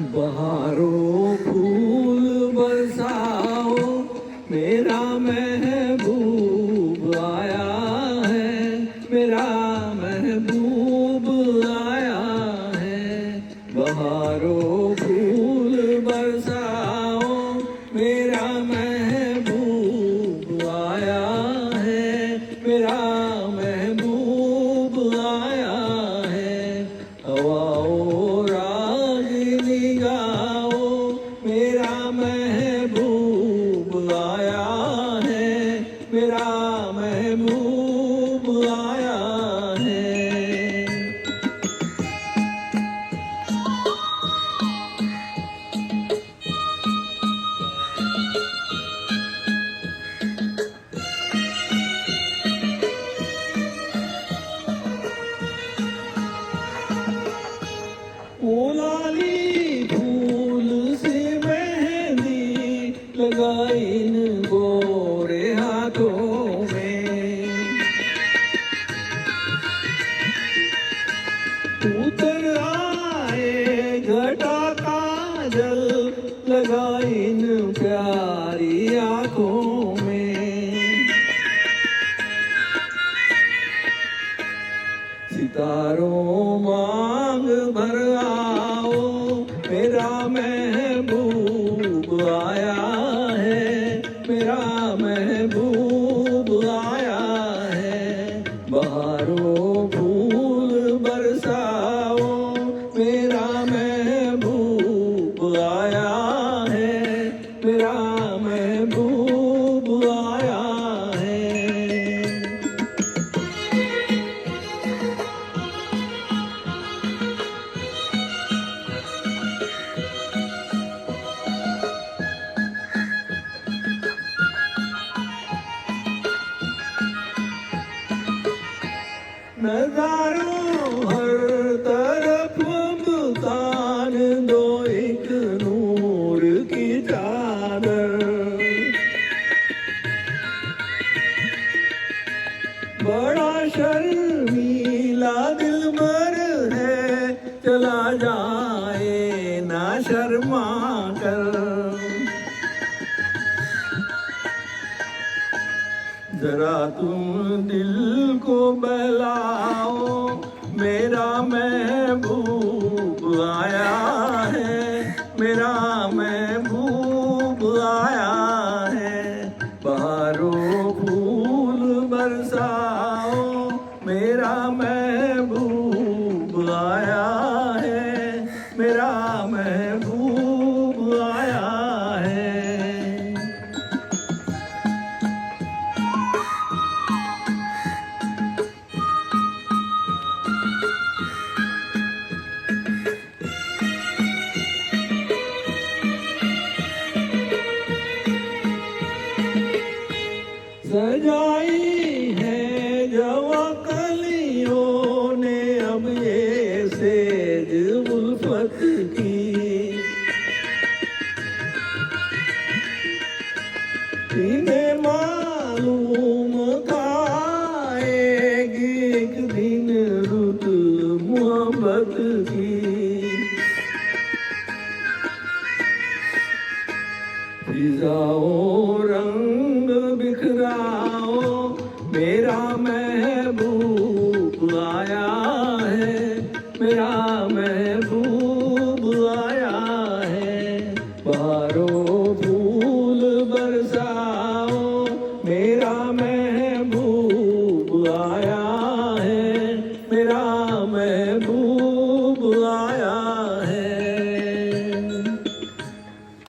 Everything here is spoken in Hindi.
बहारों फूल बरसाओ, मेरा महबूब आया है, मेरा महबूब आया है। बहारों फूल बरसाओ, मेरा महबूब आया है, मेरा महबूब आया है। हवाओ रागिनी गाओ, मेरा महबूब आया है, मेरा महबूब आया है। ओलाली फूल से मेहंदी लगाई इन गोरे हाथों में, उतर आए घटा काजल लगाई इन प्यारी आंखों में। सितारों मांग भर आओ, मेरा महबूब आया है, मेरा महबूब आया है। बहारों फूल बरसाओ, मेरा महबूब आया है, मेरा महबूब आया है। नजारों हर तरफ तान दो एक नूर की चादर। बड़ा शर्मीला दिलबर है, चला जाए ना शर्मा कर। जरा तुम दिल को बहलाओ, मेरा महबूब आया है, मेरा महबूब आया है। बहारों फूल बरसाओ, मेरा महबूब आया है, मेरा महबूब आया है। सजाई है जवा कलियों ने अब ये सेज उल्फत की। इन्हें मालूम खाएगी एक दिन रुत मोहब्बत की। फिजाओ रंग बिखराओ, मेरा महबूब आया है, मेरा महबूब आया है। बहारों फूल बरसाओ, मेरा महबूब आया